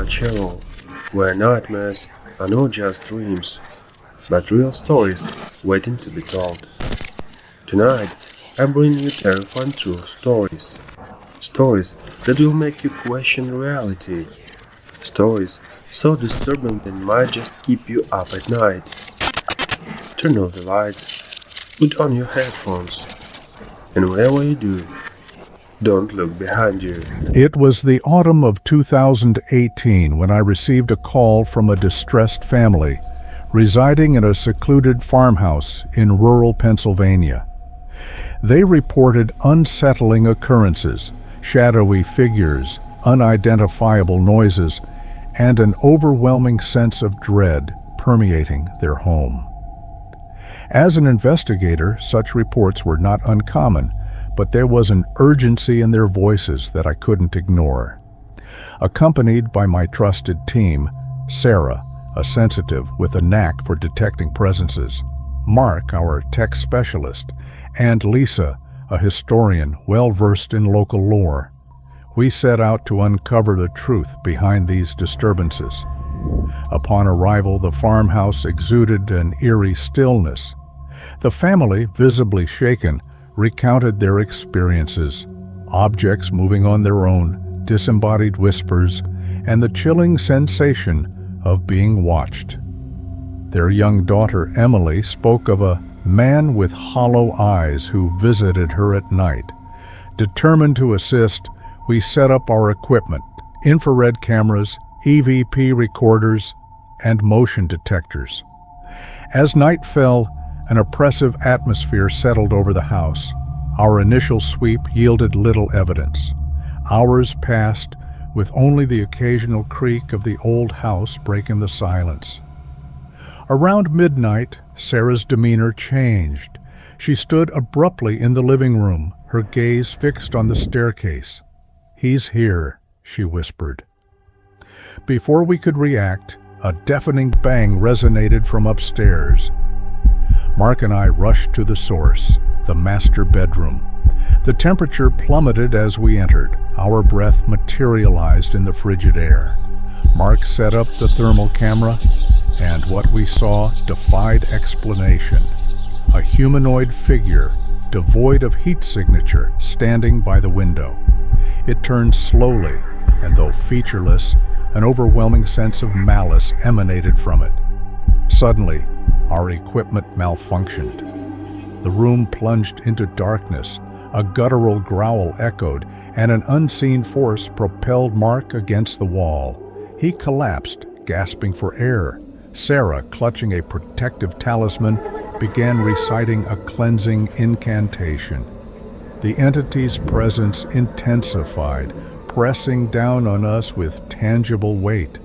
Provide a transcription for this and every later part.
my channel, where nightmares are not just dreams, but real stories waiting to be told. Tonight, I bring you terrifying true stories. Stories that will make you question reality. Stories so disturbing they might just keep you up at night. Turn off the lights, put on your headphones, and whatever you do, don't look behind you. It was the autumn of 2018 when I received a call from a distressed family residing in a secluded farmhouse in rural Pennsylvania. They reported unsettling occurrences, shadowy figures, unidentifiable noises, and an overwhelming sense of dread permeating their home. As an investigator, such reports were not uncommon, but there was an urgency in their voices that I couldn't ignore. Accompanied by my trusted team, Sarah, a sensitive with a knack for detecting presences, Mark, our tech specialist, and Lisa, a historian well-versed in local lore, we set out to uncover the truth behind these disturbances. Upon arrival, the farmhouse exuded an eerie stillness. The family, visibly shaken, recounted their experiences, objects moving on their own, disembodied whispers, and the chilling sensation of being watched. Their young daughter, Emily, spoke of a man with hollow eyes who visited her at night. Determined to assist, we set up our equipment, infrared cameras, EVP recorders, and motion detectors. As night fell, an oppressive atmosphere settled over the house. Our initial sweep yielded little evidence. Hours passed, with only the occasional creak of the old house breaking the silence. Around midnight, Sarah's demeanor changed. She stood abruptly in the living room, her gaze fixed on the staircase. "He's here," she whispered. Before we could react, a deafening bang resonated from upstairs. Mark and I rushed to the source, the master bedroom. The temperature plummeted as we entered. Our breath materialized in the frigid air. Mark set up the thermal camera, and what we saw defied explanation. A humanoid figure, devoid of heat signature, standing by the window. It turned slowly, and though featureless, an overwhelming sense of malice emanated from it. Suddenly, our equipment malfunctioned. The room plunged into darkness. A guttural growl echoed, and an unseen force propelled Mark against the wall. He collapsed, gasping for air. Sarah, clutching a protective talisman, began reciting a cleansing incantation. The entity's presence intensified, pressing down on us with tangible weight.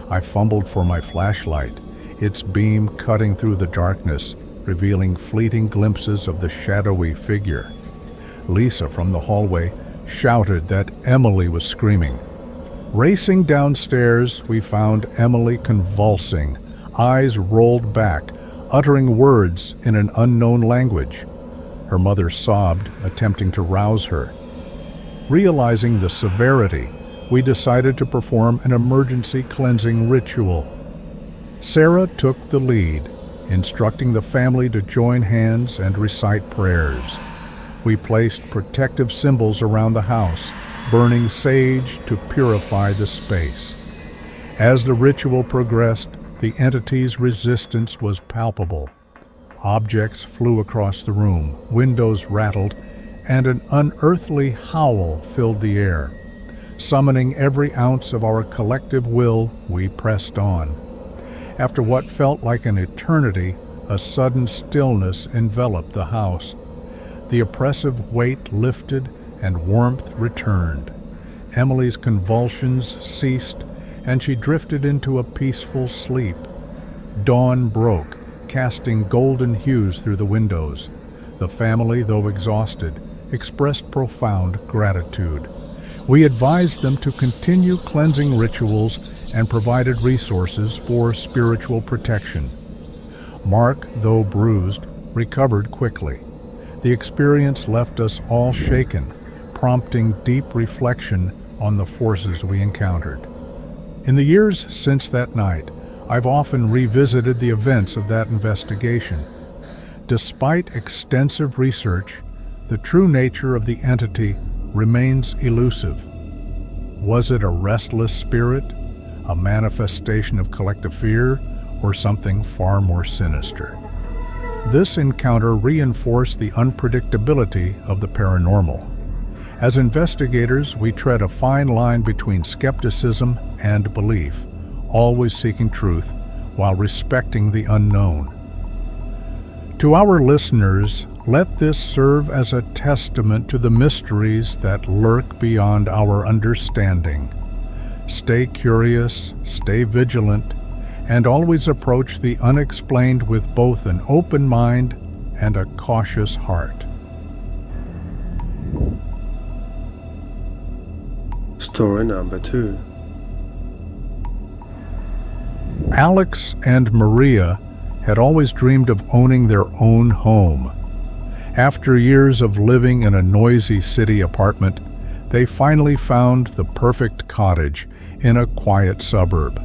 I fumbled for my flashlight, its beam cutting through the darkness, revealing fleeting glimpses of the shadowy figure. Lisa, from the hallway, shouted that Emily was screaming. Racing downstairs, we found Emily convulsing, eyes rolled back, uttering words in an unknown language. Her mother sobbed, attempting to rouse her. Realizing the severity, we decided to perform an emergency cleansing ritual. Sarah took the lead, instructing the family to join hands and recite prayers. We placed protective symbols around the house, burning sage to purify the space. As the ritual progressed, the entity's resistance was palpable. Objects flew across the room, windows rattled, and an unearthly howl filled the air. Summoning every ounce of our collective will, we pressed on. After what felt like an eternity, a sudden stillness enveloped the house. The oppressive weight lifted and warmth returned. Emily's convulsions ceased, and she drifted into a peaceful sleep. Dawn broke, casting golden hues through the windows. The family, though exhausted, expressed profound gratitude. We advised them to continue cleansing rituals and provided resources for spiritual protection. Mark, though bruised, recovered quickly. The experience left us all shaken, prompting deep reflection on the forces we encountered. In the years since that night, I've often revisited the events of that investigation. Despite extensive research, the true nature of the entity remains elusive. Was it a restless spirit, a manifestation of collective fear, or something far more sinister? This encounter reinforced the unpredictability of the paranormal. As investigators, we tread a fine line between skepticism and belief, always seeking truth while respecting the unknown. To our listeners, let this serve as a testament to the mysteries that lurk beyond our understanding. Stay curious, stay vigilant, and always approach the unexplained with both an open mind and a cautious heart. Story number 2. Alex and Maria had always dreamed of owning their own home. After years of living in a noisy city apartment, they finally found the perfect cottage in a quiet suburb.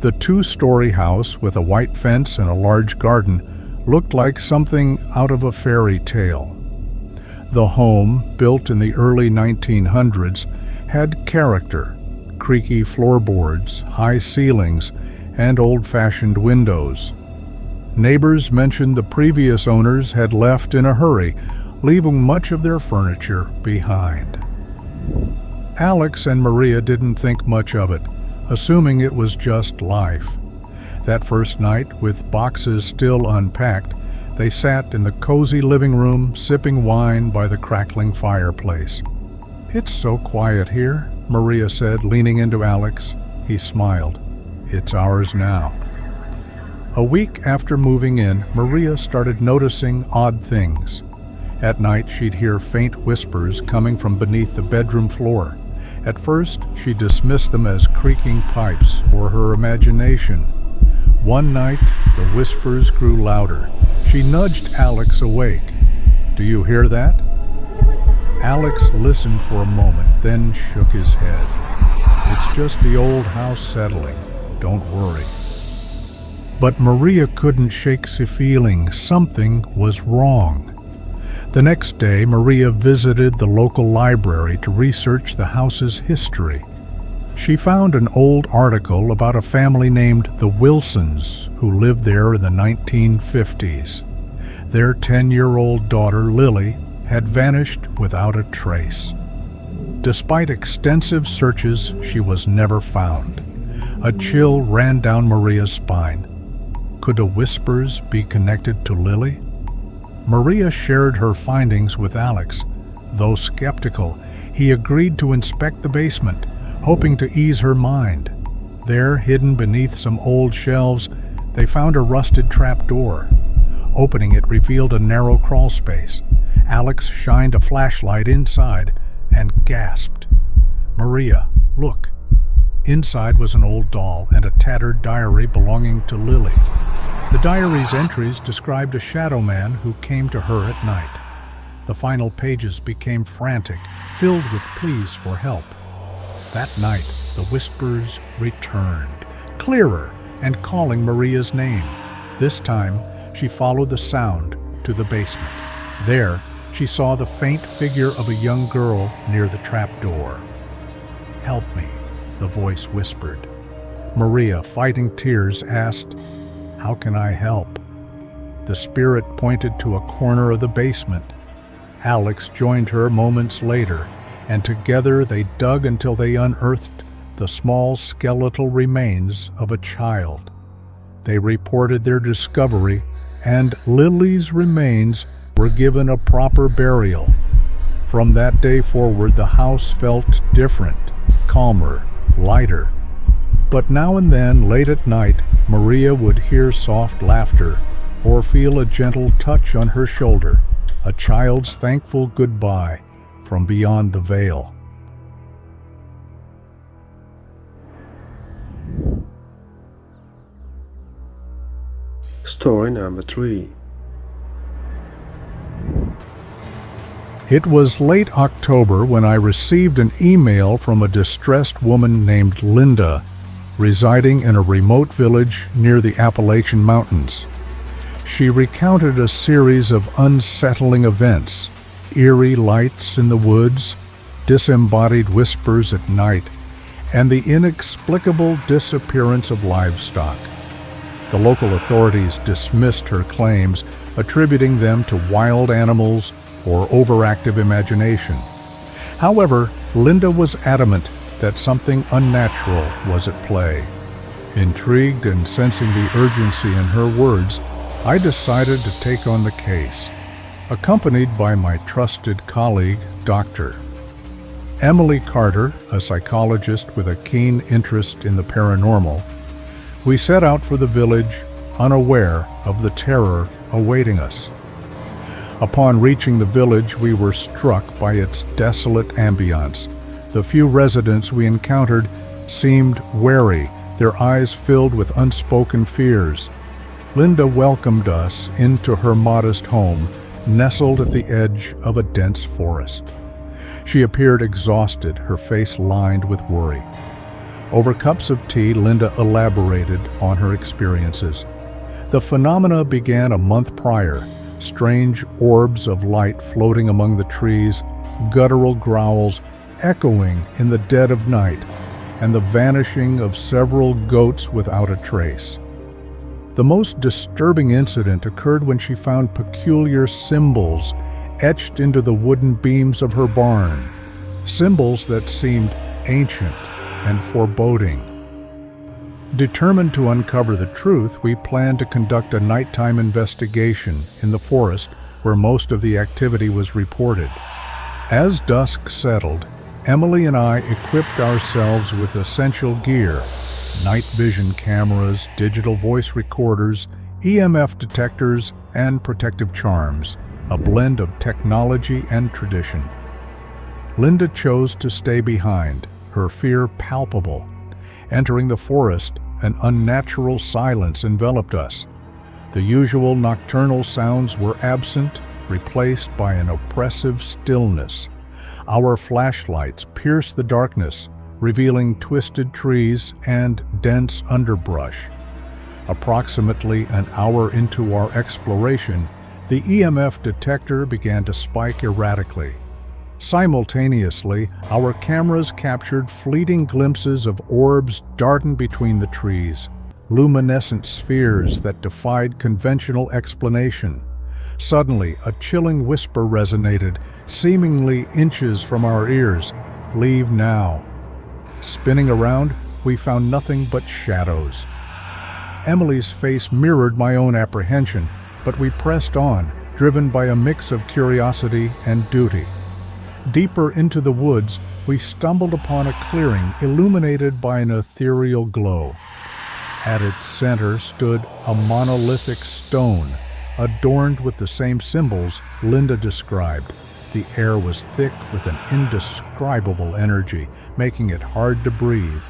The 2-story house with a white fence and a large garden looked like something out of a fairy tale. The home, built in the early 1900s, had character: creaky floorboards, high ceilings, and old-fashioned windows. Neighbors mentioned the previous owners had left in a hurry, leaving much of their furniture behind. Alex and Maria didn't think much of it, assuming it was just life. That first night, with boxes still unpacked, they sat in the cozy living room, sipping wine by the crackling fireplace. "It's so quiet here," Maria said, leaning into Alex. He smiled. "It's ours now." A week after moving in, Maria started noticing odd things. At night, she'd hear faint whispers coming from beneath the bedroom floor. At first, she dismissed them as creaking pipes or her imagination. One night, the whispers grew louder. She nudged Alex awake. "Do you hear that?" Alex listened for a moment, then shook his head. "It's just the old house settling. Don't worry." But Maria couldn't shake the feeling something was wrong. The next day, Maria visited the local library to research the house's history. She found an old article about a family named the Wilsons who lived there in the 1950s. Their 10-year-old daughter, Lily, had vanished without a trace. Despite extensive searches, she was never found. A chill ran down Maria's spine. Could the whispers be connected to Lily? Maria shared her findings with Alex. Though skeptical, he agreed to inspect the basement, hoping to ease her mind. There, hidden beneath some old shelves, they found a rusted trapdoor. Opening it revealed a narrow crawl space. Alex shined a flashlight inside and gasped. "Maria, look." Inside was an old doll and a tattered diary belonging to Lily. The diary's entries described a shadow man who came to her at night. The final pages became frantic, filled with pleas for help. That night, the whispers returned, clearer and calling Maria's name. This time, she followed the sound to the basement. There, she saw the faint figure of a young girl near the trapdoor. "Help me," the voice whispered. Maria, fighting tears, asked, "How can I help?" The spirit pointed to a corner of the basement. Alex joined her moments later, and together they dug until they unearthed the small skeletal remains of a child. They reported their discovery, and Lily's remains were given a proper burial. From that day forward, the house felt different, calmer, lighter. But now and then, late at night, Maria would hear soft laughter or feel a gentle touch on her shoulder, a child's thankful goodbye from beyond the veil. Story number 3. It was late October when I received an email from a distressed woman named Linda. residing in a remote village near the Appalachian Mountains. She recounted a series of unsettling events, eerie lights in the woods, disembodied whispers at night, and the inexplicable disappearance of livestock. The local authorities dismissed her claims, attributing them to wild animals or overactive imagination. However, Linda was adamant that something unnatural was at play. Intrigued and sensing the urgency in her words, I decided to take on the case, accompanied by my trusted colleague, Dr. Emily Carter, a psychologist with a keen interest in the paranormal. We set out for the village, unaware of the terror awaiting us. Upon reaching the village, we were struck by its desolate ambience. The few residents we encountered seemed wary, their eyes filled with unspoken fears. Linda welcomed us into her modest home, nestled at the edge of a dense forest. She appeared exhausted, her face lined with worry. Over cups of tea, Linda elaborated on her experiences. The phenomena began a month prior, strange orbs of light floating among the trees, guttural growls echoing in the dead of night, and the vanishing of several goats without a trace. The most disturbing incident occurred when she found peculiar symbols etched into the wooden beams of her barn, symbols that seemed ancient and foreboding. Determined to uncover the truth, we planned to conduct a nighttime investigation in the forest where most of the activity was reported. As dusk settled, Emily and I equipped ourselves with essential gear: night vision cameras, digital voice recorders, EMF detectors, and protective charms, a blend of technology and tradition. Linda chose to stay behind, her fear palpable. Entering the forest, an unnatural silence enveloped us. The usual nocturnal sounds were absent, replaced by an oppressive stillness. Our flashlights pierced the darkness, revealing twisted trees and dense underbrush. Approximately an hour into our exploration, the EMF detector began to spike erratically. Simultaneously, our cameras captured fleeting glimpses of orbs darting between the trees, luminescent spheres that defied conventional explanation. Suddenly, a chilling whisper resonated, seemingly inches from our ears. "Leave now." Spinning around, we found nothing but shadows. Emily's face mirrored my own apprehension, but we pressed on, driven by a mix of curiosity and duty. Deeper into the woods, we stumbled upon a clearing illuminated by an ethereal glow. At its center stood a monolithic stone, adorned with the same symbols Linda described. The air was thick with an indescribable energy, making it hard to breathe.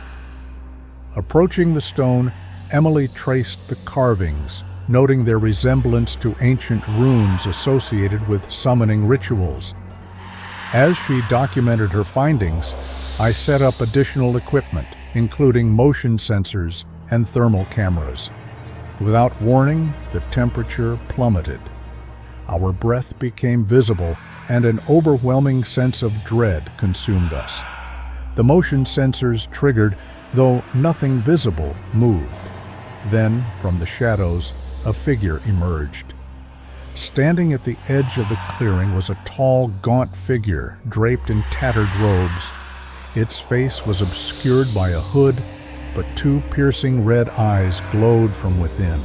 Approaching the stone, Emily traced the carvings, noting their resemblance to ancient runes associated with summoning rituals. As she documented her findings, I set up additional equipment, including motion sensors and thermal cameras. Without warning, the temperature plummeted. Our breath became visible, and an overwhelming sense of dread consumed us. The motion sensors triggered, though nothing visible moved. Then, from the shadows, a figure emerged. Standing at the edge of the clearing was a tall, gaunt figure draped in tattered robes. Its face was obscured by a hood, but two piercing red eyes glowed from within.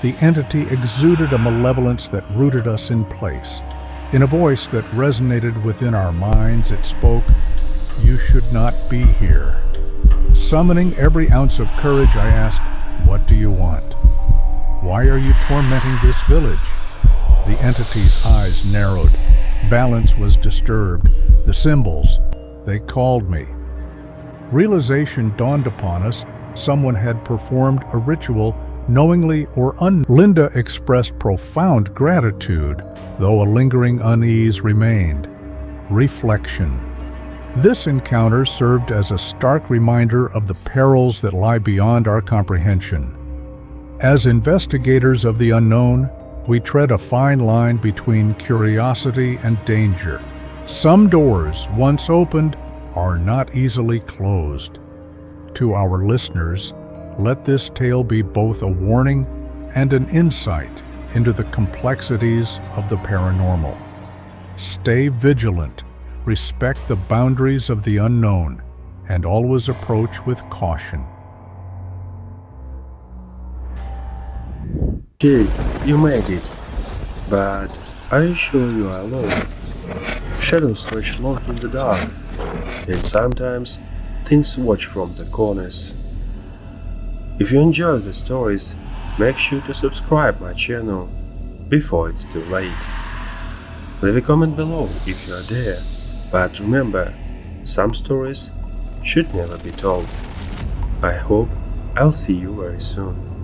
The entity exuded a malevolence that rooted us in place. In a voice that resonated within our minds, it spoke, "You should not be here." Summoning every ounce of courage, I asked, "What do you want? Why are you tormenting this village?" The entity's eyes narrowed. Balance was disturbed. The symbols, they called me. Realization dawned upon us. Someone had performed a ritual, knowingly or Linda expressed profound gratitude, though a lingering unease remained. Reflection. This encounter served as a stark reminder of the perils that lie beyond our comprehension. As investigators of the unknown, we tread a fine line between curiosity and danger. Some doors, once opened, are not easily closed. To our listeners, let this tale be both a warning and an insight into the complexities of the paranormal. Stay vigilant, respect the boundaries of the unknown, and always approach with caution. Okay, you made it. But are you sure you are alone? Shadows stretch long in the dark, and sometimes things watch from the corners. If you enjoy the stories, make sure to subscribe my channel before it's too late. Leave a comment below if you are there, but remember, some stories should never be told. I hope I'll see you very soon.